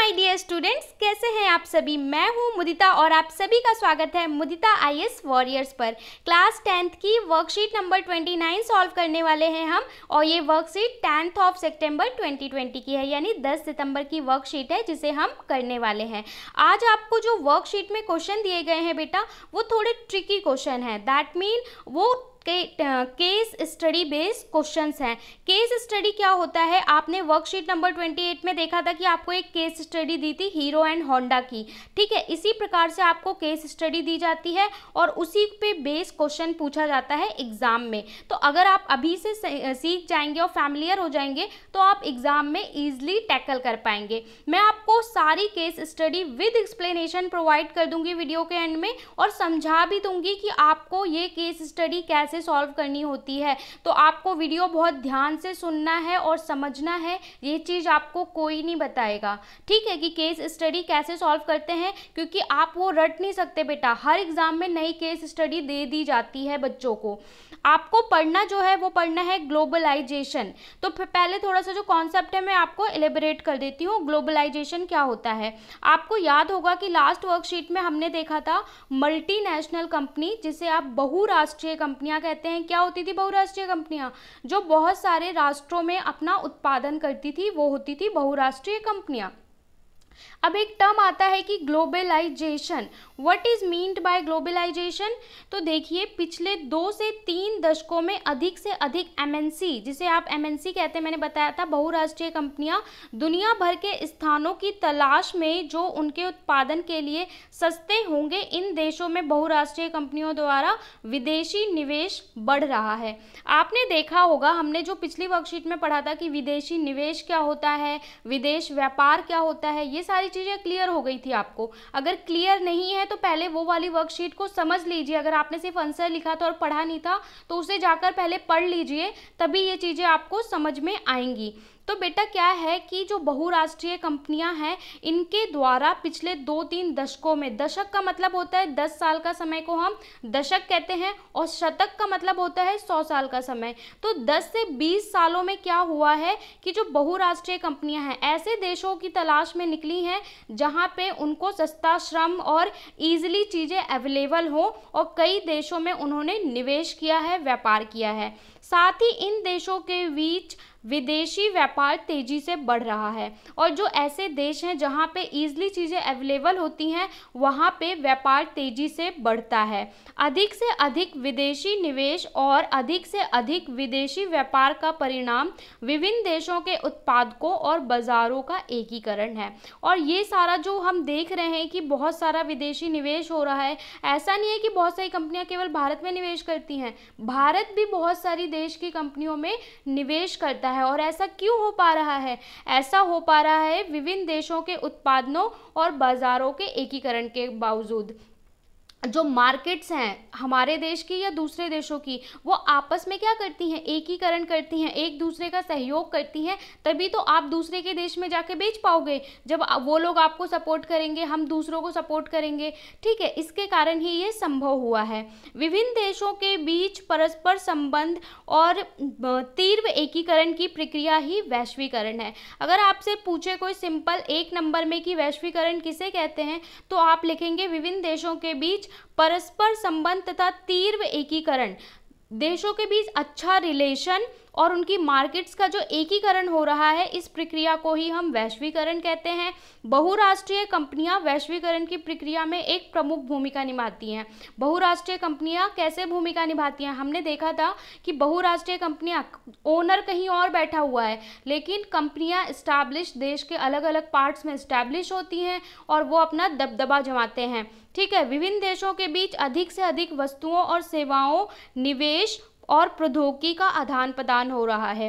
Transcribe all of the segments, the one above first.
My dear students, कैसे हैं आप सभी। मैं हूं मुदिता और आप सभी का स्वागत है मुदिता आईएएस वॉरियर्स पर। क्लास 10th की वर्कशीट नंबर 29 सॉल्व करने वाले हैं हम, और ये वर्कशीट 10th ऑफ सितंबर 2020 की है, यानी 10 सितंबर की वर्कशीट है जिसे हम करने वाले हैं। आज आपको जो वर्कशीट में क्वेश्चन दिए गए हैं बेटा, वो थोड़े ट्रिकी क्वेश्चन है। दैट मीन वो केस स्टडी बेस्ड क्वेश्चंस हैं। केस स्टडी क्या होता है, आपने वर्कशीट नंबर 28 में देखा था कि आपको एक केस स्टडी दी थी हीरो एंड होंडा की। ठीक है, इसी प्रकार से आपको केस स्टडी दी जाती है और उसी पे बेस्ड क्वेश्चन पूछा जाता है एग्जाम में। तो अगर आप अभी से सीख जाएंगे और फैमिलियर हो जाएंगे तो आप एग्जाम में ईजिली टैकल कर पाएंगे। मैं आपको सारी case study with explanation provide कर दूंगी वीडियो के एंड में, और समझा भी दूंगी कि आपको ये केस स्टडी कैसे सॉल्व करनी होती है। तो आपको वीडियो बहुत ध्यान से सुनना है और समझना है, ये चीज़ आपको कोई नहीं बताएगा। ठीक है, कि केस स्टडी कैसे सॉल्व करते हैं, क्योंकि आप वो रट नहीं सकते बेटा। हर एग्जाम में नई केस स्टडी दे दी जाती है बच्चों को। आपको पढ़ना जो है वो पढ़ना है ग्लोबलाइजेशन। तो पहले थोड़ा सा जो कॉन्सेप्ट है मैं आपको एलिबरेट कर देती हूँ। ग्लोबलाइजेशन क्या होता है, आपको याद होगा कि लास्ट वर्कशीट में हमने देखा था मल्टीनेशनल कंपनी, जिसे आप बहुराष्ट्रीय कंपनियां कहते हैं। क्या होती थी बहुराष्ट्रीय कंपनियां? जो बहुत सारे राष्ट्रों में अपना उत्पादन करती थी, वो होती थी बहुराष्ट्रीय कंपनियां। अब एक टर्म आता है कि globalisation. What is meant by globalisation? तो देखिए, पिछले 2 से 3 दशकों में अधिक से अधिक एमएनसी, जिसे आप एमएनसी कहते हैं, मैंने बताया था बहुराष्ट्रीय कंपनियां, दुनिया भर के स्थानों की तलाश में जो उनके उत्पादन के लिए सस्ते होंगे, इन देशों में बहुराष्ट्रीय कंपनियों द्वारा विदेशी निवेश बढ़ रहा है। आपने देखा होगा, हमने जो पिछली वर्कशीट में पढ़ा था कि विदेशी निवेश क्या होता है, विदेश व्यापार क्या होता है, ये सारी चीजें क्लियर हो गई थी आपको। अगर क्लियर नहीं है तो पहले वो वाली वर्कशीट को समझ लीजिए। अगर आपने सिर्फ आंसर लिखा था और पढ़ा नहीं था तो उसे जाकर पहले पढ़ लीजिए, तभी ये चीजें आपको समझ में आएंगी। तो बेटा क्या है कि जो बहुराष्ट्रीय कंपनियां हैं, इनके द्वारा पिछले 2-3 दशकों में, दशक का मतलब होता है 10 साल का समय को हम दशक कहते हैं, और शतक का मतलब होता है 100 साल का समय। तो 10 से 20 सालों में क्या हुआ है कि जो बहुराष्ट्रीय कंपनियां हैं, ऐसे देशों की तलाश में निकली हैं जहां पे उनको सस्ता श्रम और ईजिली चीज़ें अवेलेबल हो, और कई देशों में उन्होंने निवेश किया है, व्यापार किया है। साथ ही इन देशों के बीच विदेशी व्यापार तेजी से बढ़ रहा है, और जो ऐसे देश हैं जहां पे ईजिली चीज़ें अवेलेबल होती हैं, वहां पे व्यापार तेजी से बढ़ता है। अधिक से अधिक विदेशी निवेश और अधिक से अधिक विदेशी व्यापार का परिणाम विभिन्न देशों के उत्पादकों और बाजारों का एकीकरण है। और ये सारा जो हम देख रहे हैं कि बहुत सारा विदेशी निवेश हो रहा है, ऐसा नहीं है कि बहुत सारी कंपनियां केवल भारत में निवेश करती हैं, भारत भी बहुत सारी देश की कंपनियों में निवेश करता है। और ऐसा क्यों हो पा रहा है? ऐसा हो पा रहा है विभिन्न देशों के उत्पादनों और बाजारों के एकीकरण के बावजूद। जो मार्केट्स हैं हमारे देश की या दूसरे देशों की, वो आपस में क्या करती हैं? एकीकरण करती हैं, एक दूसरे का सहयोग करती हैं, तभी तो आप दूसरे के देश में जाके बेच पाओगे। जब वो लोग आपको सपोर्ट करेंगे, हम दूसरों को सपोर्ट करेंगे। ठीक है, इसके कारण ही ये संभव हुआ है। विभिन्न देशों के बीच परस्पर संबंध और तीव्र एकीकरण की प्रक्रिया ही वैश्वीकरण है। अगर आपसे पूछे कोई सिंपल 1 नंबर में कि वैश्वीकरण किसे कहते हैं, तो आप लिखेंगे विभिन्न देशों के बीच परस्पर संबंध तथा तीव्र एकीकरण, देशों के बीच अच्छा रिलेशन और उनकी मार्केट्स का जो एकीकरण हो रहा है, इस प्रक्रिया को ही हम वैश्वीकरण कहते हैं। बहुराष्ट्रीय कंपनियां वैश्वीकरण की प्रक्रिया में एक प्रमुख भूमिका निभाती हैं। बहुराष्ट्रीय कंपनियां कैसे भूमिका निभाती हैं? हमने देखा था कि बहुराष्ट्रीय कंपनियां, ओनर कहीं और बैठा हुआ है, लेकिन कंपनियां एस्टैब्लिश देश के अलग अलग पार्ट्स में एस्टैब्लिश होती हैं और वो अपना दबदबा जमाते हैं। ठीक है, विभिन्न देशों के बीच अधिक से अधिक वस्तुओं और सेवाओं, निवेश और प्रौद्योगिकी का आदान प्रदान हो रहा है।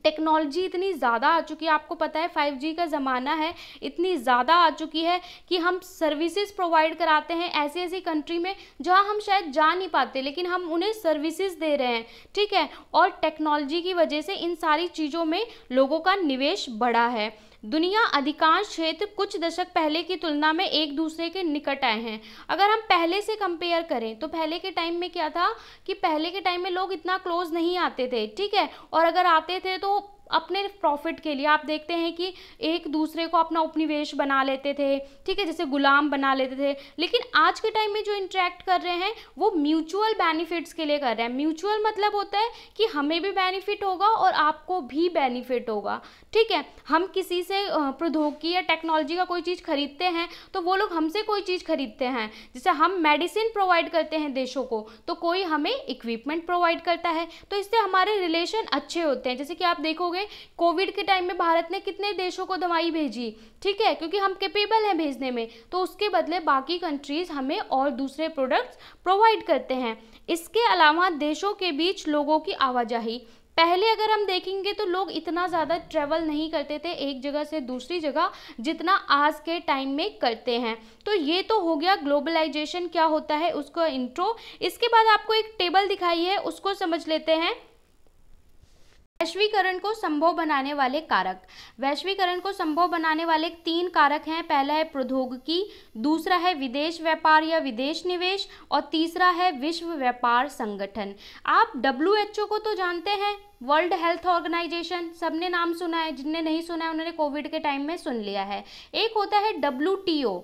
टेक्नोलॉजी इतनी ज़्यादा आ चुकी है, आपको पता है 5G का ज़माना है, इतनी ज़्यादा आ चुकी है कि हम सर्विसेज प्रोवाइड कराते हैं ऐसी ऐसी कंट्री में जहां हम शायद जा नहीं पाते, लेकिन हम उन्हें सर्विसेज दे रहे हैं। ठीक है, और टेक्नोलॉजी की वजह से इन सारी चीज़ों में लोगों का निवेश बढ़ा है। दुनिया अधिकांश क्षेत्र कुछ दशक पहले की तुलना में एक दूसरे के निकट आए हैं। अगर हम पहले से कंपेयर करें तो पहले के टाइम में क्या था कि पहले के टाइम में लोग इतना क्लोज नहीं आते थे, ठीक है, और अगर आते थे तो अपने प्रॉफिट के लिए। आप देखते हैं कि एक दूसरे को अपना उपनिवेश बना लेते थे, ठीक है, जैसे गुलाम बना लेते थे। लेकिन आज के टाइम में जो इंटरेक्ट कर रहे हैं वो म्यूचुअल बेनिफिट्स के लिए कर रहे हैं। म्यूचुअल मतलब होता है कि हमें भी बेनिफिट होगा और आपको भी बेनिफिट होगा, ठीक है। हम किसी से प्रौद्योगिकी या टेक्नोलॉजी का कोई चीज़ खरीदते हैं तो वो लोग हमसे कोई चीज़ खरीदते हैं। जैसे हम मेडिसिन प्रोवाइड करते हैं देशों को, तो कोई हमें इक्विपमेंट प्रोवाइड करता है, तो इससे हमारे रिलेशन अच्छे होते हैं। जैसे कि आप देखोगे कोविड के टाइम में भारत ने कितने देशों को दवाई भेजी, ठीक है, क्योंकि हम कैपेबल हैं भेजने में, तो उसके बदले बाकी कंट्रीज हमें और दूसरे प्रोडक्ट्स प्रोवाइड करते हैं। इसके अलावा देशों के बीच लोगों की आवाजाही, पहले अगर हम देखेंगे तो लोग इतना ज़्यादा ट्रैवल नहीं करते थे एक जगह से दूसरी जगह जितना आज के टाइम में करते हैं। तो ये तो हो गया ग्लोबलाइजेशन क्या होता है उसका इंट्रो। इसके बाद आपको एक टेबल दिखाई है, उसको समझ लेते हैं। वैश्वीकरण को संभव बनाने वाले कारक। वैश्वीकरण को संभव बनाने वाले 3 कारक हैं। पहला है प्रौद्योगिकी, दूसरा है विदेश व्यापार या विदेश निवेश, और तीसरा है विश्व व्यापार संगठन। आप WHO को तो जानते हैं, वर्ल्ड हेल्थ ऑर्गेनाइजेशन, सबने नाम सुना है, जिनने नहीं सुना है उन्होंने कोविड के टाइम में सुन लिया है। एक होता है WTO,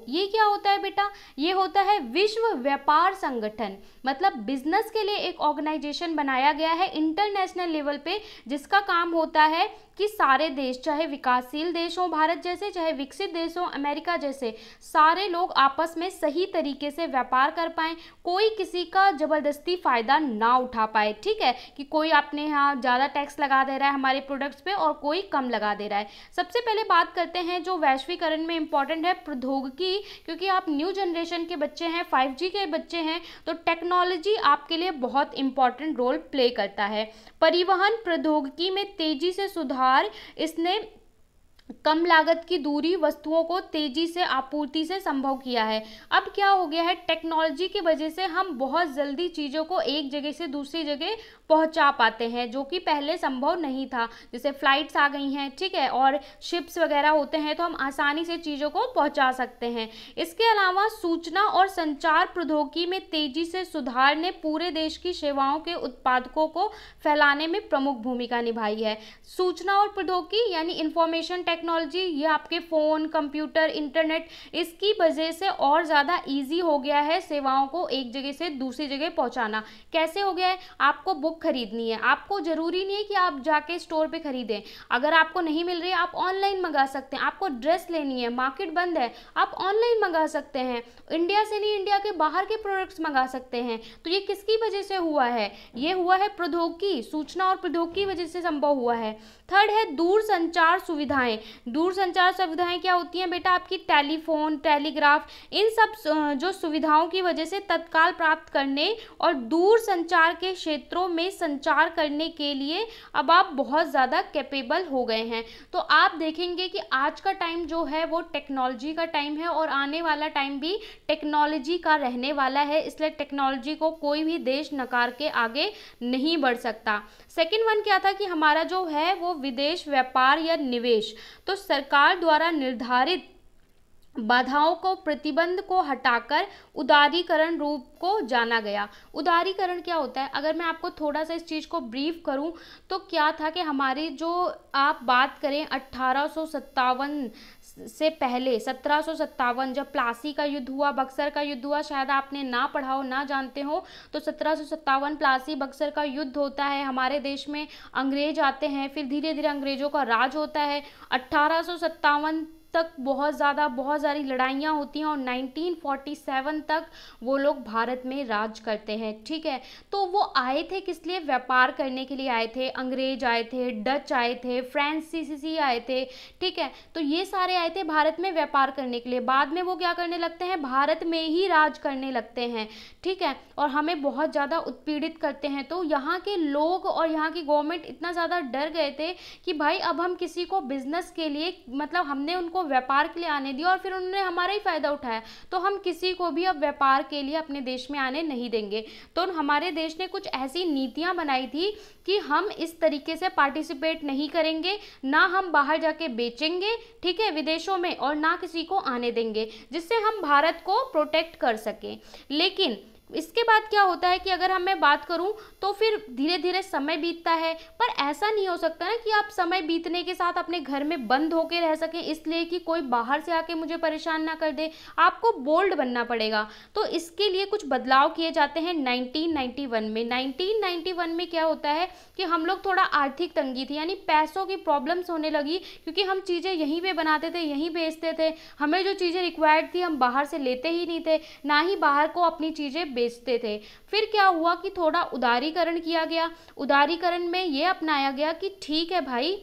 ये क्या होता है बेटा? ये होता है विश्व व्यापार संगठन, मतलब बिजनेस के लिए एक ऑर्गेनाइजेशन बनाया गया है इंटरनेशनल लेवल पे, जिसका काम होता है कि सारे देश, चाहे विकासशील देश हो भारत जैसे, चाहे विकसित देश हो अमेरिका जैसे, सारे लोग आपस में सही तरीके से व्यापार कर पाएँ, कोई किसी का जबरदस्ती फ़ायदा ना उठा पाए, ठीक है, कि कोई अपने यहाँ ज़्यादा टैक्स लगा दे रहा है हमारे प्रोडक्ट्स पे और कोई कम लगा दे रहा है। सबसे पहले बात करते हैं जो वैश्वीकरण में इंपॉर्टेंट है, प्रौद्योगिकी, क्योंकि आप न्यू जनरेशन के बच्चे हैं, 5G के बच्चे हैं, तो टेक्नोलॉजी आपके लिए बहुत इंपॉर्टेंट रोल प्ले करता है। परिवहन प्रौद्योगिकी में तेजी से सुधार, इसने कम लागत की दूरी वस्तुओं को तेजी से आपूर्ति से संभव किया है। अब क्या हो गया है, टेक्नोलॉजी की वजह से हम बहुत जल्दी चीज़ों को एक जगह से दूसरी जगह पहुंचा पाते हैं, जो कि पहले संभव नहीं था। जैसे फ्लाइट्स आ गई हैं, ठीक है, और शिप्स वगैरह होते हैं, तो हम आसानी से चीज़ों को पहुंचा सकते हैं। इसके अलावा सूचना और संचार प्रौद्योगिकी में तेजी से सुधार ने पूरे देश की सेवाओं के उत्पादकों को फैलाने में प्रमुख भूमिका निभाई है। सूचना और प्रौद्योगिकी यानी इंफॉर्मेशन टेक्नोलॉजी, ये आपके फ़ोन, कंप्यूटर, इंटरनेट, इसकी वजह से और ज़्यादा ईजी हो गया है सेवाओं को एक जगह से दूसरी जगह पहुंचाना। कैसे हो गया है? आपको बुक खरीदनी है, आपको ज़रूरी नहीं है कि आप जाके स्टोर पे खरीदें, अगर आपको नहीं मिल रही है आप ऑनलाइन मंगा सकते हैं। आपको ड्रेस लेनी है, मार्केट बंद है, आप ऑनलाइन मंगा सकते हैं। इंडिया से नहीं, इंडिया के बाहर के प्रोडक्ट्स मंगा सकते हैं। तो ये किसकी वजह से हुआ है? ये हुआ है प्रौद्योगिकी, सूचना और प्रौद्योगिकी की वजह से संभव हुआ है। थर्ड है दूर संचार सुविधाएं। दूर संचार सुविधाएं क्या होती हैं बेटा? आपकी टेलीफोन, टेलीग्राफ, इन सब जो सुविधाओं की वजह से तत्काल प्राप्त करने और दूर संचार के क्षेत्रों में संचार करने के लिए अब आप बहुत ज़्यादा कैपेबल हो गए हैं। तो आप देखेंगे कि आज का टाइम जो है वो टेक्नोलॉजी का टाइम है और आने वाला टाइम भी टेक्नोलॉजी का रहने वाला है, इसलिए टेक्नोलॉजी को कोई भी देश नकार के आगे नहीं बढ़ सकता। सेकेंड वन क्या था कि हमारा जो है वो विदेश व्यापार या निवेश, तो सरकार द्वारा निर्धारित बाधाओं को, प्रतिबंध को हटाकर उदारीकरण रूप को जाना गया। उदारीकरण क्या होता है? अगर मैं आपको थोड़ा सा इस चीज़ को ब्रीफ करूं तो क्या था कि हमारी जो आप बात करें 1857 से पहले, 1757 जब प्लासी का युद्ध हुआ, बक्सर का युद्ध हुआ, शायद आपने ना पढ़ा हो, ना जानते हो, तो 1757 प्लासी बक्सर का युद्ध होता है। हमारे देश में अंग्रेज आते हैं, फिर धीरे धीरे अंग्रेजों का राज होता है। 1857 तक बहुत सारी लड़ाइयाँ होती हैं और 1947 तक वो लोग भारत में राज करते हैं, ठीक है। तो वो आए थे किस लिए? व्यापार करने के लिए आए थे। अंग्रेज आए थे, डच आए थे, फ्रांसीसी आए थे, ठीक है। तो ये सारे आए थे भारत में व्यापार करने के लिए। बाद में वो क्या करने लगते हैं? भारत में ही राज करने लगते हैं, ठीक है, और हमें बहुत ज़्यादा उत्पीड़ित करते हैं। तो यहाँ के लोग और यहाँ की गवर्नमेंट इतना ज़्यादा डर गए थे कि भाई अब हम किसी को बिजनेस के लिए, मतलब हमने उनको व्यापार के लिए आने दिया और फिर उन्होंने हमारा ही फायदा उठाया, तो हम किसी को भी अब व्यापार के लिए अपने देश में आने नहीं देंगे। तो हमारे देश ने कुछ ऐसी नीतियां बनाई थी कि हम इस तरीके से पार्टिसिपेट नहीं करेंगे, ना हम बाहर जाके बेचेंगे, ठीक है, विदेशों में, और ना किसी को आने देंगे, जिससे हम भारत को प्रोटेक्ट कर सकें। लेकिन इसके बाद क्या होता है कि अगर मैं बात करूं तो फिर धीरे धीरे समय बीतता है, पर ऐसा नहीं हो सकता ना कि आप समय बीतने के साथ अपने घर में बंद होकर रह सकें इसलिए कि कोई बाहर से आके मुझे परेशान ना कर दे। आपको बोल्ड बनना पड़ेगा। तो इसके लिए कुछ बदलाव किए जाते हैं 1991 में। 1991 में क्या होता है कि हम लोग थोड़ा आर्थिक तंगी थी, यानी पैसों की प्रॉब्लम्स होने लगी, क्योंकि हम चीज़ें यहीं पे बनाते थे, यहीं बेचते थे। हमें जो चीज़ें रिक्वायर्ड थी हम बाहर से लेते ही नहीं थे, ना ही बाहर को अपनी चीज़ें बेचते थे। फिर क्या हुआ कि थोड़ा उदारीकरण किया गया। उदारीकरण में ये अपनाया गया कि ठीक है भाई,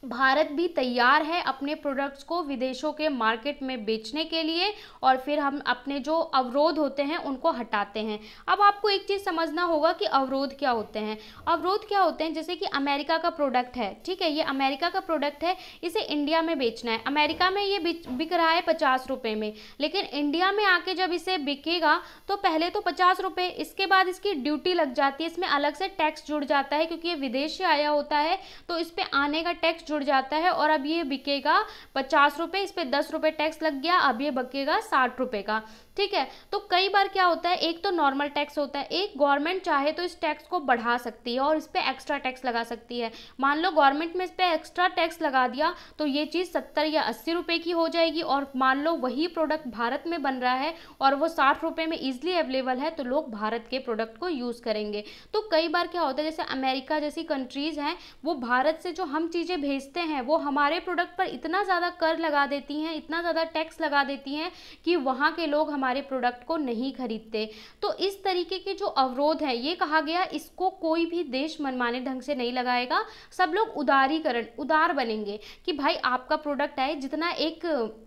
भारत भी तैयार है अपने प्रोडक्ट्स को विदेशों के मार्केट में बेचने के लिए, और फिर हम अपने जो अवरोध होते हैं उनको हटाते हैं। अब आपको एक चीज़ समझना होगा कि अवरोध क्या होते हैं। अवरोध क्या होते हैं, जैसे कि अमेरिका का प्रोडक्ट है, ठीक है, ये अमेरिका का प्रोडक्ट है, इसे इंडिया में बेचना है। अमेरिका में ये बिक रहा है 50 रुपये में, लेकिन इंडिया में आके जब इसे बिकेगा तो पहले तो 50 रुपये, इसके बाद इसकी ड्यूटी लग जाती है, इसमें अलग से टैक्स जुड़ जाता है, क्योंकि ये विदेश से आया होता है तो इस पर आने का टैक्स जुड़ जाता है। और अब ये बिकेगा 50 रुपये, इस पे 10 रुपये टैक्स लग गया, अब ये बिकेगा 60 रुपये का, ठीक है। तो कई बार क्या होता है, एक तो नॉर्मल टैक्स होता है, एक गवर्नमेंट चाहे तो इस टैक्स को बढ़ा सकती है और इस पे एक्स्ट्रा टैक्स लगा सकती है। मान लो गवर्नमेंट में इस पे एक्स्ट्रा टैक्स लगा दिया तो ये चीज़ 70 या 80 रुपये की हो जाएगी, और मान लो वही प्रोडक्ट भारत में बन रहा है और वो 60 रुपये में ईजिली अवेलेबल है, तो लोग भारत के प्रोडक्ट को यूज़ करेंगे। तो कई बार क्या होता है, जैसे अमेरिका जैसी कंट्रीज़ हैं, वो भारत से जो हम चीज़ें भेजते हैं वो हमारे प्रोडक्ट पर इतना ज़्यादा कर लगा देती हैं, इतना ज़्यादा टैक्स लगा देती हैं कि वहाँ के लोग हमारे प्रोडक्ट को नहीं खरीदते। तो इस तरीके के जो अवरोध है, ये कहा गया इसको कोई भी देश मनमाने ढंग से नहीं लगाएगा। सब लोग उदार बनेंगे कि भाई आपका प्रोडक्ट है,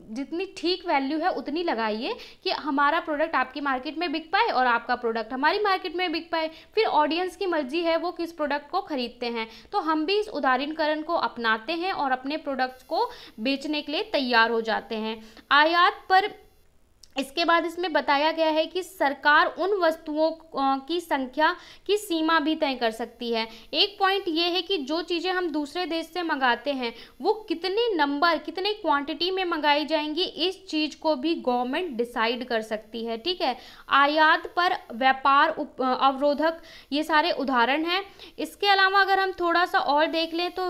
जितनी ठीक वैल्यू है उतनी लगाइए कि हमारा प्रोडक्ट आपकी मार्केट में बिक पाए और आपका प्रोडक्ट हमारी मार्केट में बिक पाए। फिर ऑडियंस की मर्जी है वो किस प्रोडक्ट को खरीदते हैं। तो हम भी इस उदारीकरण को अपनाते हैं और अपने प्रोडक्ट्स को बेचने के लिए तैयार हो जाते हैं। आयात पर इसके बाद इसमें बताया गया है कि सरकार उन वस्तुओं की संख्या की सीमा भी तय कर सकती है। एक पॉइंट ये है कि जो चीज़ें हम दूसरे देश से मंगाते हैं वो कितने क्वांटिटी में मंगाई जाएंगी, इस चीज़ को भी गवर्नमेंट डिसाइड कर सकती है, ठीक है। आयात पर व्यापार अवरोधक, ये सारे उदाहरण हैं। इसके अलावा अगर हम थोड़ा सा और देख लें तो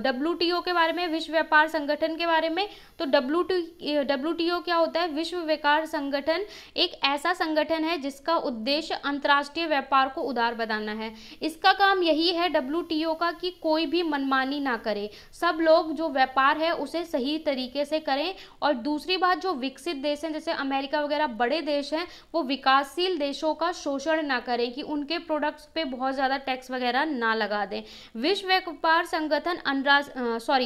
WTO के बारे में, विश्व व्यापार संगठन के बारे में, तो WTO क्या होता है, विश्व व्यापार संगठन एक ऐसा संगठन है जिसका उद्देश्य अंतर्राष्ट्रीय व्यापार को उदार बनाना है। इसका काम यही है WTO का कि कोई भी मनमानी ना करे, सब लोग जो व्यापार है उसे सही तरीके से करें। और दूसरी बात, जो विकसित देश हैं जैसे अमेरिका वगैरह बड़े देश हैं, वो विकासशील देशों का शोषण ना करें, कि उनके प्रोडक्ट्स पे बहुत ज़्यादा टैक्स वगैरह ना लगा दें। विश्व व्यापार संगठन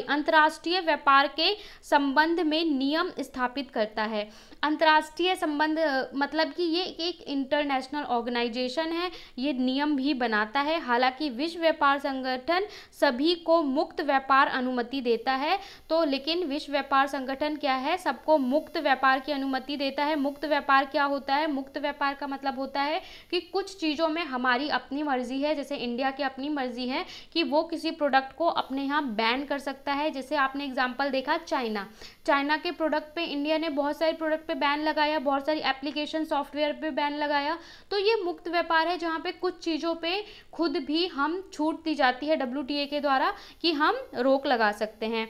अंतर्राष्ट्रीय व्यापार के संबंध में नियम स्थापित करता है। अंतर्राष्ट्रीय संबंध मतलब कि ये एक इंटरनेशनल ऑर्गेनाइजेशन है, ये नियम भी बनाता है। हालांकि विश्व व्यापार संगठन सभी को मुक्त व्यापार अनुमति देता है, तो लेकिन विश्व व्यापार संगठन क्या है, सबको मुक्त व्यापार की अनुमति देता है। मुक्त व्यापार क्या होता है, मुक्त व्यापार का मतलब होता है कि कुछ चीज़ों में हमारी अपनी मर्जी है, जैसे इंडिया की अपनी मर्जी है कि वो किसी प्रोडक्ट को अपने यहाँ बैन कर सकता है। जैसे आपने एग्जाम्पल देखा चाइना के प्रोडक्ट पे इंडिया ने बहुत सारे प्रोडक्ट पे बैन लगाया, बहुत सारी एप्लीकेशन सॉफ्टवेयर पे बैन लगाया। तो ये मुक्त व्यापार है जहाँ पे कुछ चीज़ों पे खुद भी हम छूट दी जाती है WTA के द्वारा कि हम रोक लगा सकते हैं।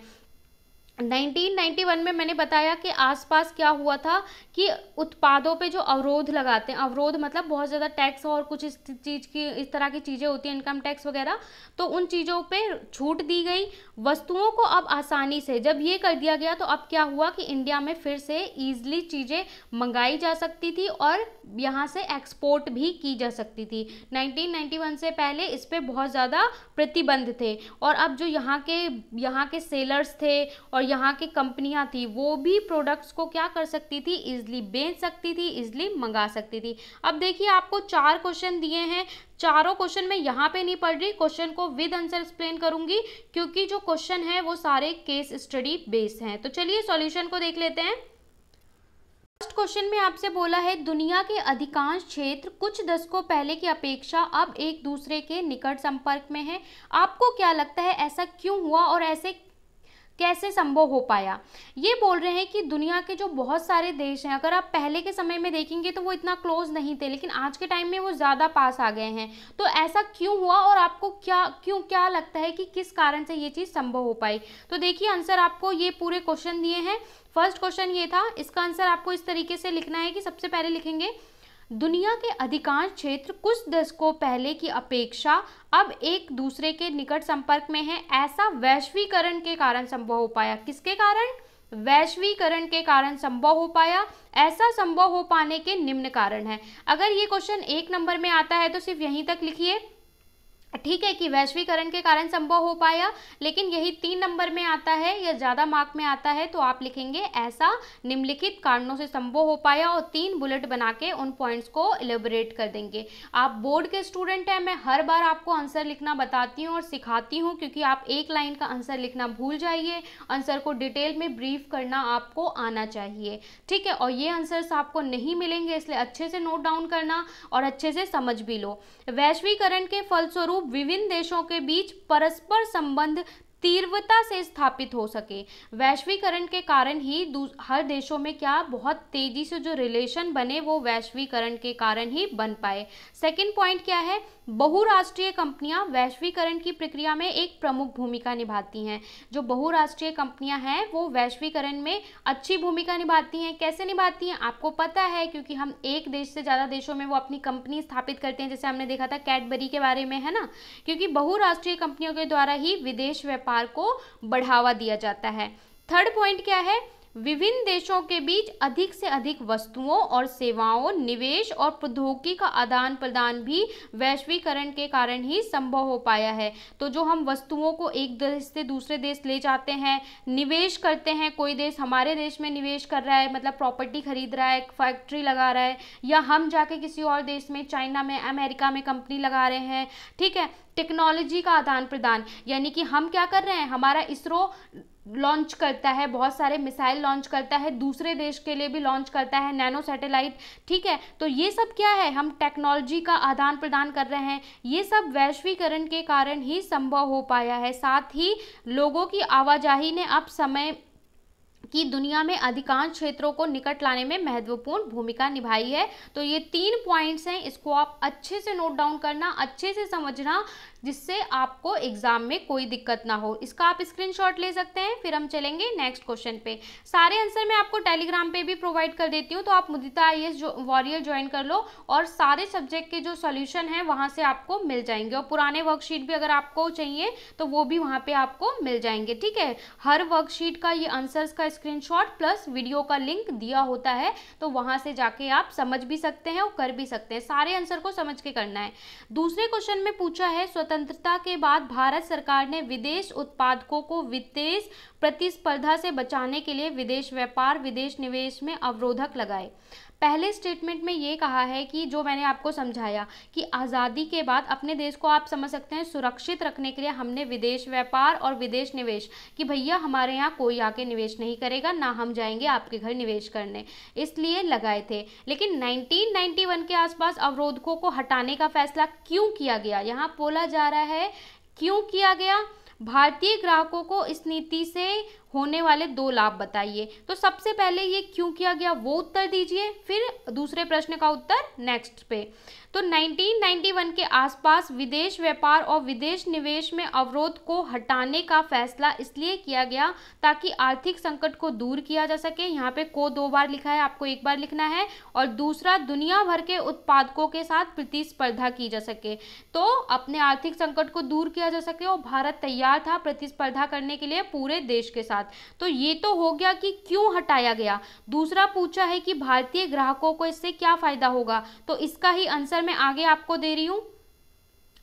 1991 में मैंने बताया कि आसपास क्या हुआ था कि उत्पादों पे जो अवरोध लगाते हैं, अवरोध मतलब बहुत ज़्यादा टैक्स और कुछ इस तरह की चीज़ें होती हैं, इनकम टैक्स वगैरह, तो उन चीज़ों पे छूट दी गई। वस्तुओं को अब आसानी से जब ये कर दिया गया तो अब क्या हुआ कि इंडिया में फिर से ईजिली चीज़ें मंगाई जा सकती थी और यहाँ से एक्सपोर्ट भी की जा सकती थी। 1991 से पहले इस पर बहुत ज़्यादा प्रतिबंध थे, और अब जो यहाँ के सेलर्स थे और यहाँ की कंपनियां थी वो भी प्रोडक्ट्स को क्या कर सकती थी, इजिली बेच सकती थी, इजिली मंगा सकती थी। अब देखिए आपको 4 क्वेश्चन दिए हैं, चारों क्वेश्चन मैं यहाँ पे नहीं पढ़ रही, क्वेश्चन को विद आंसर एक्सप्लेन करूंगी क्योंकि जो क्वेश्चन है वो सारे केस स्टडी बेस्ड हैं। तो चलिए सॉल्यूशन को देख लेते हैं। फर्स्ट क्वेश्चन में आपसे बोला है दुनिया के अधिकांश क्षेत्र कुछ दशकों पहले की अपेक्षा अब एक दूसरे के निकट संपर्क में है। आपको क्या लगता है ऐसा क्यों हुआ और ऐसे कैसे संभव हो पाया? ये बोल रहे हैं कि दुनिया के जो बहुत सारे देश हैं, अगर आप पहले के समय में देखेंगे तो वो इतना क्लोज नहीं थे, लेकिन आज के टाइम में वो ज़्यादा पास आ गए हैं। तो ऐसा क्यों हुआ और आपको क्या लगता है कि किस कारण से ये चीज़ संभव हो पाई? तो देखिए आंसर आपको ये पूरे क्वेश्चन दिए हैं। फर्स्ट क्वेश्चन ये था, इसका आंसर आपको इस तरीके से लिखना है कि सबसे पहले लिखेंगे दुनिया के अधिकांश क्षेत्र कुछ दशकों पहले की अपेक्षा अब एक दूसरे के निकट संपर्क में है। ऐसा वैश्वीकरण के कारण संभव हो पाया। किसके कारण? वैश्वीकरण के कारण संभव हो पाया। ऐसा संभव हो पाने के निम्न कारण है। अगर ये क्वेश्चन 1 नंबर में आता है तो सिर्फ यहीं तक लिखिए, ठीक है, कि वैश्वीकरण के कारण संभव हो पाया। लेकिन यही 3 नंबर में आता है या ज़्यादा मार्क में आता है तो आप लिखेंगे ऐसा निम्नलिखित कारणों से संभव हो पाया और 3 बुलेट बना के उन पॉइंट्स को एलेबोरेट कर देंगे। आप बोर्ड के स्टूडेंट हैं, मैं हर बार आपको आंसर लिखना बताती हूँ और सिखाती हूँ, क्योंकि आप एक लाइन का आंसर लिखना भूल जाइए। आंसर को डिटेल में ब्रीफ करना आपको आना चाहिए, ठीक है। और ये आंसर्स आपको नहीं मिलेंगे, इसलिए अच्छे से नोट डाउन करना और अच्छे से समझ भी लो। वैश्वीकरण के फलस्वरूप विभिन्न देशों के बीच परस्पर संबंध तीव्रता से स्थापित हो सके। वैश्वीकरण के कारण ही हर देशों में क्या बहुत तेजी से जो रिलेशन बने वो वैश्वीकरण के कारण ही बन पाए। सेकंड पॉइंट क्या है? बहुराष्ट्रीय कंपनियां वैश्वीकरण की प्रक्रिया में एक प्रमुख भूमिका निभाती हैं। जो बहुराष्ट्रीय कंपनियां हैं वो वैश्वीकरण में अच्छी भूमिका निभाती हैं। कैसे निभाती हैं आपको पता है, क्योंकि हम एक देश से ज़्यादा देशों में वो अपनी कंपनी स्थापित करते हैं, जैसे हमने देखा था कैडबरी के बारे में, है ना। क्योंकि बहुराष्ट्रीय कंपनियों के द्वारा ही विदेश व्यापार को बढ़ावा दिया जाता है। थर्ड पॉइंट क्या है? विभिन्न देशों के बीच अधिक से अधिक वस्तुओं और सेवाओं, निवेश और प्रौद्योगिकी का आदान प्रदान भी वैश्वीकरण के कारण ही संभव हो पाया है। तो जो हम वस्तुओं को एक देश से दूसरे देश ले जाते हैं, निवेश करते हैं, कोई देश हमारे देश में निवेश कर रहा है, मतलब प्रॉपर्टी खरीद रहा है, फैक्ट्री लगा रहा है, या हम जाके किसी और देश में, चाइना में, अमेरिका में कंपनी लगा रहे हैं, ठीक है। टेक्नोलॉजी का आदान प्रदान, यानी कि हम क्या कर रहे हैं, हमारा इसरो लॉन्च करता है, बहुत सारे मिसाइल लॉन्च करता है, दूसरे देश के लिए भी लॉन्च करता है, नैनो सैटेलाइट, ठीक है। तो ये सब क्या है? हम टेक्नोलॉजी का आदान प्रदान कर रहे हैं। ये सब वैश्वीकरण के कारण ही संभव हो पाया है। साथ ही लोगों की आवाजाही ने अब समय कि दुनिया में अधिकांश क्षेत्रों को निकट लाने में महत्वपूर्ण भूमिका निभाई है। तो ये 3 पॉइंट्स हैं, इसको आप अच्छे से नोट डाउन करना, अच्छे से समझना, जिससे आपको एग्जाम में कोई दिक्कत ना हो। इसका आप स्क्रीनशॉट ले सकते हैं। फिर हम चलेंगे नेक्स्ट क्वेश्चन पे। सारे आंसर मैं आपको टेलीग्राम पे भी प्रोवाइड कर देती हूँ, तो आप मुदिता IAS वॉरियर ज्वाइन कर लो और सारे सब्जेक्ट के जो सॉल्यूशन हैं वहाँ से आपको मिल जाएंगे। और पुराने वर्कशीट भी अगर आपको चाहिए तो वो भी वहाँ पे आपको मिल जाएंगे, ठीक है। हर वर्कशीट का ये आंसर्स का स्क्रीनशॉट प्लस वीडियो का लिंक दिया होता है, तो वहाँ से जाके आप समझ भी सकते हैं और कर भी सकते हैं। सारे आंसर को समझ के करना है। दूसरे क्वेश्चन में पूछा है, स्वतंत्रता के बाद भारत सरकार ने विदेश उत्पादकों को विदेश प्रतिस्पर्धा से बचाने के लिए विदेश व्यापार, विदेश निवेश में अवरोधक लगाए। पहले स्टेटमेंट में ये कहा है कि जो मैंने आपको समझाया कि आज़ादी के बाद अपने देश को आप समझ सकते हैं सुरक्षित रखने के लिए हमने विदेश व्यापार और विदेश निवेश, कि भैया हमारे यहाँ कोई आके निवेश नहीं करेगा, ना हम जाएंगे आपके घर निवेश करने, इसलिए लगाए थे। लेकिन 1991 के आसपास अवरोधकों को हटाने का फैसला क्यों किया गया? यहाँ बोला जा रहा है क्यों किया गया। भारतीय ग्राहकों को इस नीति से होने वाले 2 लाभ बताइए। तो सबसे पहले ये क्यों किया गया वो उत्तर दीजिए, फिर दूसरे प्रश्न का उत्तर नेक्स्ट पे। तो 1991 के आसपास विदेश व्यापार और विदेश निवेश में अवरोध को हटाने का फैसला इसलिए किया गया ताकि आर्थिक संकट को दूर किया जा सके। यहाँ पे को 2 बार लिखा है, आपको 1 बार लिखना है। और दूसरा, दुनिया भर के उत्पादकों के साथ प्रतिस्पर्धा की जा सके, तो अपने आर्थिक संकट को दूर किया जा सके और भारत तैयार था प्रतिस्पर्धा करने के लिए पूरे देश के साथ। तो ये तो हो गया कि क्यों हटाया गया। दूसरा पूछा है कि भारतीय ग्राहकों को इससे क्या फायदा होगा, तो इसका ही आंसर मैं आगे आपको दे रही हूं।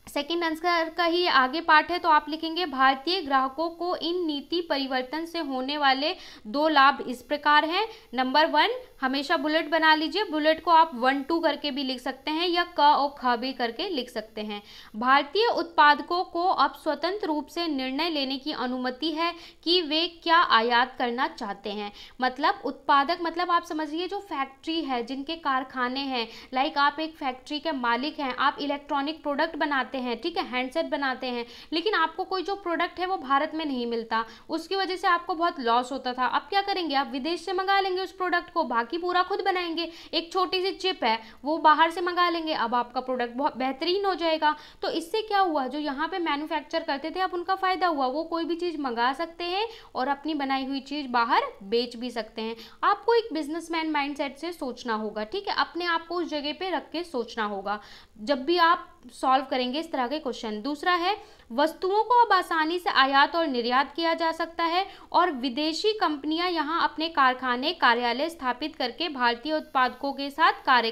सेकेंड आंसर का ही आगे पार्ट है, तो आप लिखेंगे भारतीय ग्राहकों को इन नीति परिवर्तन से होने वाले 2 लाभ इस प्रकार हैं। नंबर 1, हमेशा बुलेट बना लीजिए, बुलेट को आप 1-2 करके भी लिख सकते हैं या क और ख भी करके लिख सकते हैं। भारतीय उत्पादकों को अब स्वतंत्र रूप से निर्णय लेने की अनुमति है कि वे क्या आयात करना चाहते हैं। मतलब उत्पादक, मतलब आप समझिए जो फैक्ट्री है, जिनके कारखाने हैं, लाइक आप एक फैक्ट्री के मालिक हैं, आप इलेक्ट्रॉनिक प्रोडक्ट बनाते बनाते हैं, ठीक है, हैंडसेट बनाते हैं, लेकिन आपको कोई जो प्रोडक्ट है वो भारत में नहीं मिलता, उसकी वजह से आपको बहुत लॉस होता था। अब क्या करेंगे, आप विदेश से मंगा लेंगे उस प्रोडक्ट को, बाकी पूरा खुद बनाएंगे। एक छोटी सी चिप है वो बाहर से मंगा लेंगे, अब आपका प्रोडक्ट बहुत बेहतरीन हो जाएगा। तो इससे क्या हुआ, जो यहाँ पे मैन्युफैक्चर करते थे अब उनका फायदा हुआ, वो कोई भी चीज़ मंगा सकते हैं और अपनी बनाई हुई चीज़ बाहर बेच भी सकते हैं। आपको एक बिजनेसमैन माइंडसेट से सोचना होगा, ठीक है, अपने आप को उस जगह पे रख के सोचना होगा जब भी आप सॉल्व करेंगे इस तरह के क्वेश्चन। दूसरा है, वस्तुओं को अब आसानी से आयात और निर्यात किया जा सकता है और विदेशी कंपनियां यहां अपने कारखाने कार्यालय स्थापित करके भारतीय उत्पादकों के साथ कार्य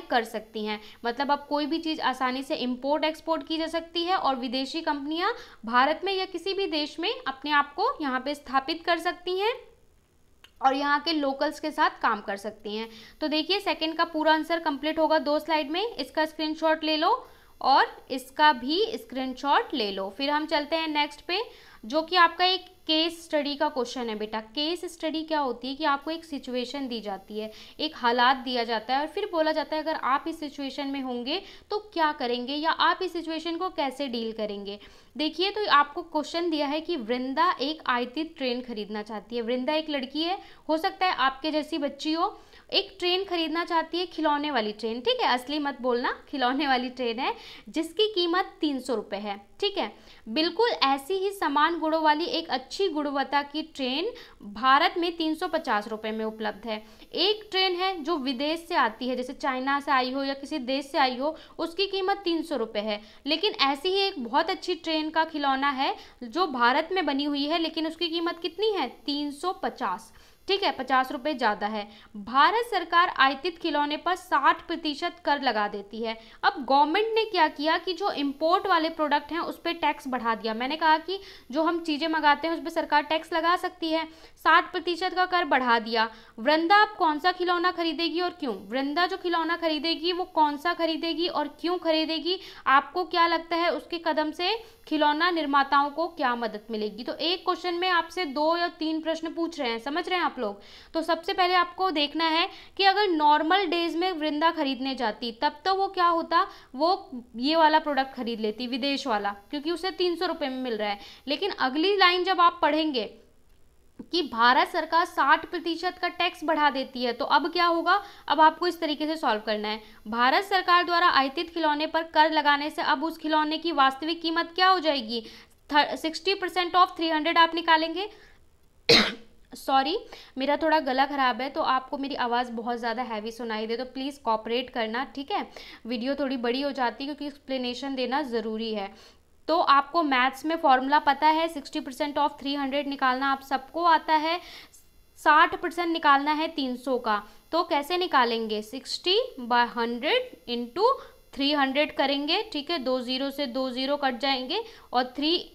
कर सकती हैं। मतलब अब कोई भी चीज़ आसानी से इंपोर्ट एक्सपोर्ट की जा सकती है और विदेशी कंपनियां भारत में या किसी भी देश में अपने आप को यहाँ पे स्थापित कर सकती हैं और यहाँ के लोकल्स के साथ काम कर सकती हैं। तो देखिए सेकंड का पूरा आंसर कंप्लीट होगा 2 स्लाइड में, इसका स्क्रीनशॉट ले लो और इसका भी स्क्रीनशॉट ले लो। फिर हम चलते हैं नेक्स्ट पे, जो कि आपका एक केस स्टडी का क्वेश्चन है। बेटा केस स्टडी क्या होती है कि आपको एक सिचुएशन दी जाती है, एक हालात दिया जाता है और फिर बोला जाता है अगर आप इस सिचुएशन में होंगे तो क्या करेंगे या आप इस सिचुएशन को कैसे डील करेंगे। देखिए तो आपको क्वेश्चन दिया है कि वृंदा एक आयातित ट्रेन खरीदना चाहती है। वृंदा एक लड़की है, हो सकता है आपके जैसी बच्ची हो, एक ट्रेन खरीदना चाहती है, खिलौने वाली ट्रेन, ठीक है, असली मत बोलना, खिलौने वाली ट्रेन है जिसकी कीमत 300 रुपये है, ठीक है। बिल्कुल ऐसी ही समान गुणों वाली एक अच्छी गुणवत्ता की ट्रेन भारत में 350 रुपये में उपलब्ध है। एक ट्रेन है जो विदेश से आती है, जैसे चाइना से आई हो या किसी देश से आई हो, उसकी कीमत 300 रुपये है। लेकिन ऐसी ही एक बहुत अच्छी ट्रेन का खिलौना है जो भारत में बनी हुई है, लेकिन उसकी कीमत कितनी है, 350, ठीक है, 50 रुपये ज़्यादा है। भारत सरकार आयातित खिलौने पर 60% कर लगा देती है। अब गवर्नमेंट ने क्या किया कि जो इंपोर्ट वाले प्रोडक्ट हैं उस पर टैक्स बढ़ा दिया। मैंने कहा कि जो हम चीज़ें मंगाते हैं उस पर सरकार टैक्स लगा सकती है, 60% का कर बढ़ा दिया। वृंदा अब कौन सा खिलौना खरीदेगी और क्यों? वृंदा जो खिलौना खरीदेगी वो कौन सा खरीदेगी और क्यों खरीदेगी? आपको क्या लगता है उसके कदम से खिलौना निर्माताओं को क्या मदद मिलेगी? तो एक क्वेश्चन में आपसे 2 या 3 प्रश्न पूछ रहे हैं, समझ रहे हैं आप लोग। तो सबसे पहले आपको देखना है कि अगर नॉर्मल डेज में वृंदा खरीदने जाती तब तो वो क्या होता, वो ये वाला प्रोडक्ट खरीद लेती, विदेश वाला, क्योंकि उसे 300 रुपये में मिल रहा है। लेकिन अगली लाइन जब आप पढ़ेंगे कि भारत सरकार 60% का टैक्स बढ़ा देती है, तो अब क्या होगा, अब आपको इस तरीके से सॉल्व करना है। भारत सरकार द्वारा आयातित खिलौने पर कर लगाने से अब उस खिलौने की वास्तविक कीमत क्या हो जाएगी, 60% ऑफ 300 आप निकालेंगे। सॉरी मेरा थोड़ा गला ख़राब है तो आपको मेरी आवाज़ बहुत ज़्यादा हैवी सुनाई दे तो प्लीज़ कॉपरेट करना, ठीक है। वीडियो थोड़ी बड़ी हो जाती है क्योंकि एक्सप्लेनेशन देना ज़रूरी है। तो आपको मैथ्स में फॉर्मूला पता है, 60% ऑफ 300 निकालना आप सबको आता है, 60% निकालना है 300 का। तो कैसे निकालेंगे, 60/100 इंटू 300 करेंगे, ठीक है। 2 0 से 2 0 कट जाएंगे और 3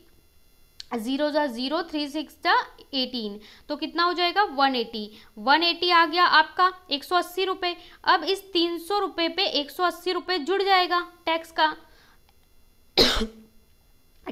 0 जा 0, 3 6 जा 18, तो कितना हो जाएगा 180। 180 आ गया आपका 180 रुपये। अब इस 300 रुपये पे 180 रुपये जुड़ जाएगा टैक्स का,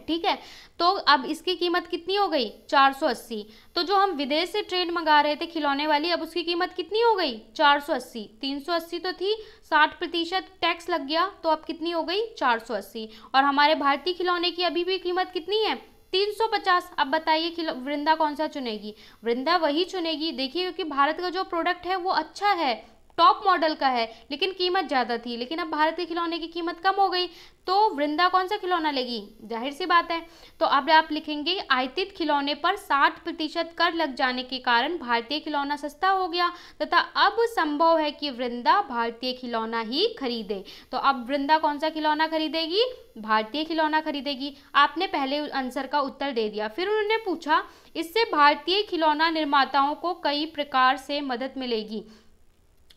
ठीक है। तो अब इसकी कीमत कितनी हो गई, 480। तो जो हम विदेश से ट्रेन मंगा रहे थे खिलौने वाली, अब उसकी कीमत कितनी हो गई, 480। 380 तो थी, 60% टैक्स लग गया, तो अब कितनी हो गई, 480। और हमारे भारतीय खिलौने की अभी भी कीमत कितनी है, 350। अब बताइए वृंदा कौन सा चुनेगी, वृंदा वही चुनेगी। देखिए क्योंकि भारत का जो प्रोडक्ट है वो अच्छा है, टॉप मॉडल का है, लेकिन कीमत ज़्यादा थी। लेकिन अब भारत के खिलौने की कीमत कम हो गई, तो वृंदा कौन सा खिलौना लेगी, जाहिर सी बात है। तो अब आप लिखेंगे आयातित खिलौने पर 60% कर लग जाने के कारण भारतीय खिलौना सस्ता हो गया तथा अब संभव है कि वृंदा भारतीय खिलौना ही खरीदे। तो अब वृंदा कौन सा खिलौना खरीदेगी, भारतीय खिलौना खरीदेगी। आपने पहले आंसर का उत्तर दे दिया। फिर उन्होंने पूछा इससे भारतीय खिलौना निर्माताओं को कई प्रकार से मदद मिलेगी।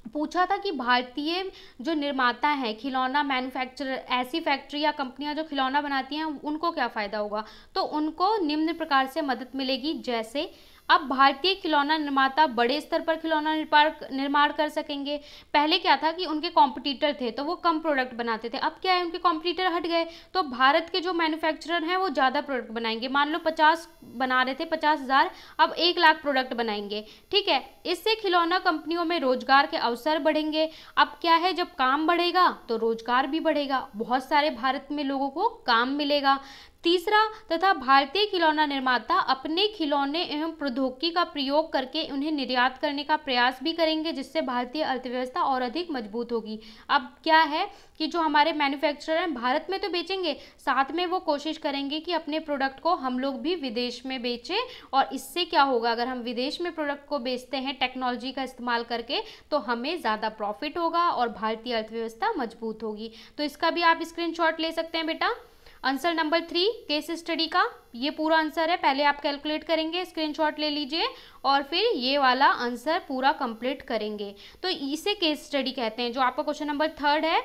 पूछा था कि भारतीय जो निर्माता हैं, खिलौना मैन्युफैक्चरर, ऐसी फैक्ट्री या कंपनियां जो खिलौना बनाती हैं, उनको क्या फ़ायदा होगा। तो उनको निम्न प्रकार से मदद मिलेगी, जैसे अब भारतीय खिलौना निर्माता बड़े स्तर पर खिलौना निर्माण कर सकेंगे। पहले क्या था कि उनके कॉम्पिटिटर थे तो वो कम प्रोडक्ट बनाते थे, अब क्या है उनके कॉम्पिटिटर हट गए तो भारत के जो मैन्युफैक्चरर हैं वो ज़्यादा प्रोडक्ट बनाएंगे। मान लो 50 बना रहे थे, 50,000, अब 1 लाख प्रोडक्ट बनाएंगे। ठीक है, इससे खिलौना कंपनियों में रोजगार के अवसर बढ़ेंगे। अब क्या है, जब काम बढ़ेगा तो रोजगार भी बढ़ेगा, बहुत सारे भारत में लोगों को काम मिलेगा। तीसरा, तथा भारतीय खिलौना निर्माता अपने खिलौने एवं प्रौद्योगिकी का प्रयोग करके उन्हें निर्यात करने का प्रयास भी करेंगे, जिससे भारतीय अर्थव्यवस्था और अधिक मजबूत होगी। अब क्या है कि जो हमारे मैन्युफैक्चरर हैं भारत में तो बेचेंगे, साथ में वो कोशिश करेंगे कि अपने प्रोडक्ट को हम लोग भी विदेश में बेचें। और इससे क्या होगा, अगर हम विदेश में प्रोडक्ट को बेचते हैं टेक्नोलॉजी का इस्तेमाल करके, तो हमें ज़्यादा प्रॉफिट होगा और भारतीय अर्थव्यवस्था मजबूत होगी। तो इसका भी आप स्क्रीनशॉट ले सकते हैं बेटा। आंसर नंबर 3 केस स्टडी का ये पूरा आंसर है, पहले आप कैलकुलेट करेंगे, स्क्रीनशॉट ले लीजिए और फिर ये वाला आंसर पूरा कंप्लीट करेंगे। तो इसे केस स्टडी कहते हैं, जो आपका क्वेश्चन नंबर 3 है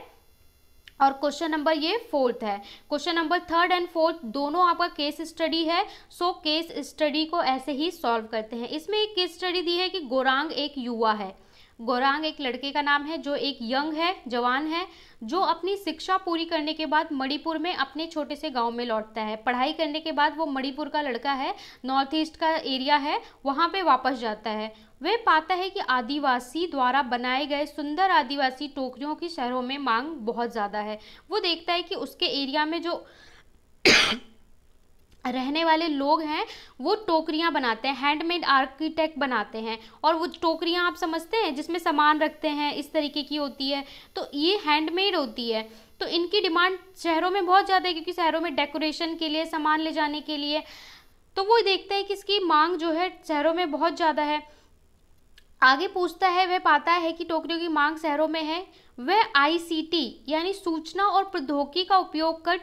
और क्वेश्चन नंबर ये 4 है। क्वेश्चन नंबर 3 एंड 4 दोनों आपका केस स्टडी है। सो केस स्टडी को ऐसे ही सॉल्व करते हैं। इसमें एक केस स्टडी दी है कि गोरांग एक युवा है। गोरांग एक लड़के का नाम है जो एक यंग है, जवान है, जो अपनी शिक्षा पूरी करने के बाद मणिपुर में अपने छोटे से गांव में लौटता है। पढ़ाई करने के बाद वो मणिपुर का लड़का है, नॉर्थ ईस्ट का एरिया है, वहाँ पे वापस जाता है। वह पाता है कि आदिवासी द्वारा बनाए गए सुंदर आदिवासी टोकरियों की शहरों में मांग बहुत ज़्यादा है। वो देखता है कि उसके एरिया में जो रहने वाले लोग हैं वो टोकरियां बनाते हैं, हैंडमेड आर्किटेक्ट बनाते हैं। और वो टोकरियां आप समझते हैं जिसमें सामान रखते हैं, इस तरीके की होती है, तो ये हैंडमेड होती है। तो इनकी डिमांड शहरों में बहुत ज़्यादा है, क्योंकि शहरों में डेकोरेशन के लिए, सामान ले जाने के लिए। तो वो देखता है कि इसकी मांग जो है शहरों में बहुत ज़्यादा है। आगे पूछता है, वह पाता है कि टोकरियों की मांग शहरों में है। वह आईसीटी यानी सूचना और प्रौद्योगिकी का उपयोग कर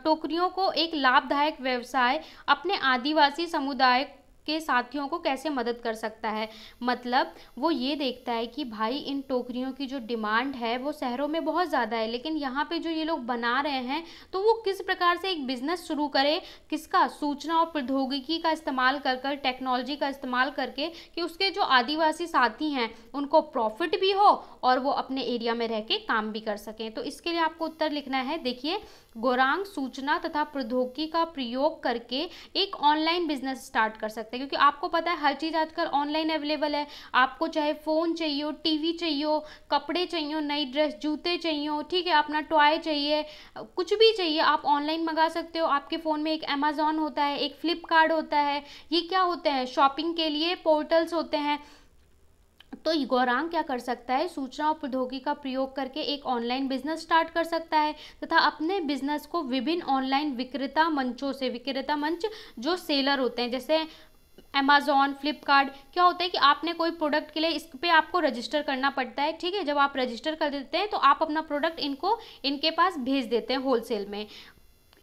टोकरियों को एक लाभदायक व्यवसाय अपने आदिवासी समुदाय के साथियों को कैसे मदद कर सकता है। मतलब वो ये देखता है कि भाई इन टोकरियों की जो डिमांड है वो शहरों में बहुत ज़्यादा है, लेकिन यहाँ पे जो ये लोग बना रहे हैं तो वो किस प्रकार से एक बिजनेस शुरू करे, किसका, सूचना और प्रौद्योगिकी का इस्तेमाल कर कर, टेक्नोलॉजी का इस्तेमाल करके, कि उसके जो आदिवासी साथी हैं उनको प्रॉफिट भी हो और वो अपने एरिया में रह के काम भी कर सकें। तो इसके लिए आपको उत्तर लिखना है। देखिए, गोरांग सूचना तथा प्रौद्योगिकी का प्रयोग करके एक ऑनलाइन बिजनेस स्टार्ट कर सकते हैं, क्योंकि आपको पता है हर चीज़ आजकल ऑनलाइन अवेलेबल है। आपको चाहे फ़ोन चाहिए हो, टीवी चाहिए हो, कपड़े चाहिए हो, नई ड्रेस, जूते चाहिए हो, ठीक है, अपना टॉय चाहिए, कुछ भी चाहिए आप ऑनलाइन मंगा सकते हो। आपके फ़ोन में एक अमेज़ॉन होता है, एक फ्लिपकार्ट होता है, ये क्या होते हैं, शॉपिंग के लिए पोर्टल्स होते हैं। तो गोरांग क्या कर सकता है, सूचना और प्रौद्योगिकी का प्रयोग करके एक ऑनलाइन बिजनेस स्टार्ट कर सकता है तथा अपने बिजनेस को विभिन्न ऑनलाइन विक्रेता मंचों से, विक्रेता मंच जो सेलर होते हैं जैसे अमेज़ॉन, फ्लिपकार्ट, क्या होता है कि आपने कोई प्रोडक्ट के लिए इस पे आपको रजिस्टर करना पड़ता है। ठीक है, जब आप रजिस्टर कर देते हैं तो आप अपना प्रोडक्ट इनके पास भेज देते हैं होलसेल में,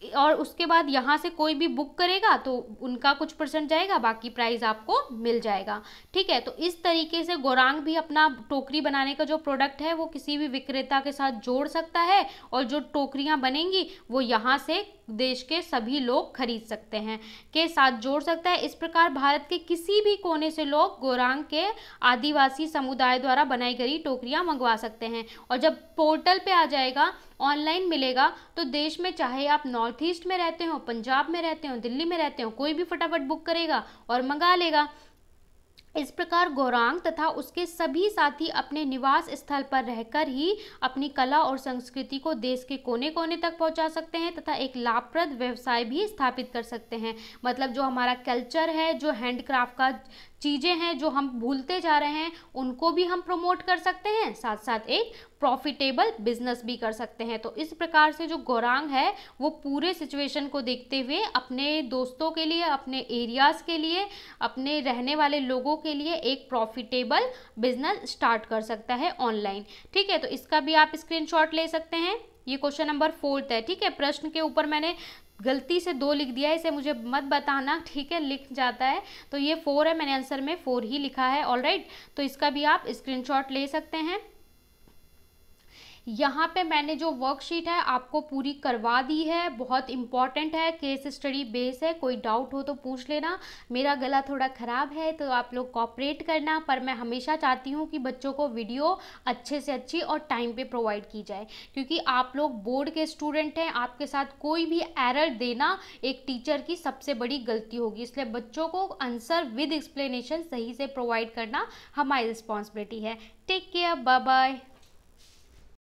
और उसके बाद यहाँ से कोई भी बुक करेगा तो उनका कुछ % जाएगा, बाकी प्राइस आपको मिल जाएगा। ठीक है, तो इस तरीके से गोरांग भी अपना टोकरी बनाने का जो प्रोडक्ट है वो किसी भी विक्रेता के साथ जोड़ सकता है, और जो टोकरियाँ बनेंगी वो यहाँ से देश के सभी लोग खरीद सकते हैं, के साथ जोड़ सकता है। इस प्रकार भारत के किसी भी कोने से लोग गोरांग के आदिवासी समुदाय द्वारा बनाई गई टोकरियाँ मंगवा सकते हैं। और जब पोर्टल पे आ जाएगा, ऑनलाइन मिलेगा, तो देश में चाहे आप नॉर्थ ईस्ट में रहते हो, पंजाब में रहते हो, दिल्ली में रहते हो, कोई भी फटाफट बुक करेगा और मंगा लेगा। इस प्रकार गोरांग तथा उसके सभी साथी अपने निवास स्थल पर रहकर ही अपनी कला और संस्कृति को देश के कोने कोने तक पहुंचा सकते हैं तथा एक लाभप्रद व्यवसाय भी स्थापित कर सकते हैं। मतलब जो हमारा कल्चर है, जो हैंडक्राफ्ट का चीज़ें हैं जो हम भूलते जा रहे हैं, उनको भी हम प्रमोट कर सकते हैं, साथ साथ एक प्रॉफिटेबल बिजनेस भी कर सकते हैं। तो इस प्रकार से जो गोरांग है वो पूरे सिचुएशन को देखते हुए अपने दोस्तों के लिए, अपने एरियाज़ के लिए, अपने रहने वाले लोगों के लिए एक प्रॉफिटेबल बिजनेस स्टार्ट कर सकता है ऑनलाइन। ठीक है, तो इसका भी आप स्क्रीनशॉट ले सकते हैं। ये क्वेश्चन नंबर 4 है। ठीक है, प्रश्न के ऊपर मैंने गलती से 2 लिख दिया है, इसे मुझे मत बताना, ठीक है, लिख जाता है। तो ये 4 है, मैंने आंसर में 4 ही लिखा है। ऑलराइट, तो इसका भी आप स्क्रीनशॉट ले सकते हैं। यहाँ पे मैंने जो वर्कशीट है आपको पूरी करवा दी है, बहुत इम्पॉर्टेंट है, केस स्टडी बेस है, कोई डाउट हो तो पूछ लेना। मेरा गला थोड़ा ख़राब है तो आप लोग कोऑपरेट करना, पर मैं हमेशा चाहती हूँ कि बच्चों को वीडियो अच्छे से अच्छी और टाइम पे प्रोवाइड की जाए, क्योंकि आप लोग बोर्ड के स्टूडेंट हैं, आपके साथ कोई भी एरर देना एक टीचर की सबसे बड़ी गलती होगी। इसलिए बच्चों को आंसर विद एक्सप्लेनेशन सही से प्रोवाइड करना हमारी रिस्पॉन्सिबिलिटी है। Take care, bye bye.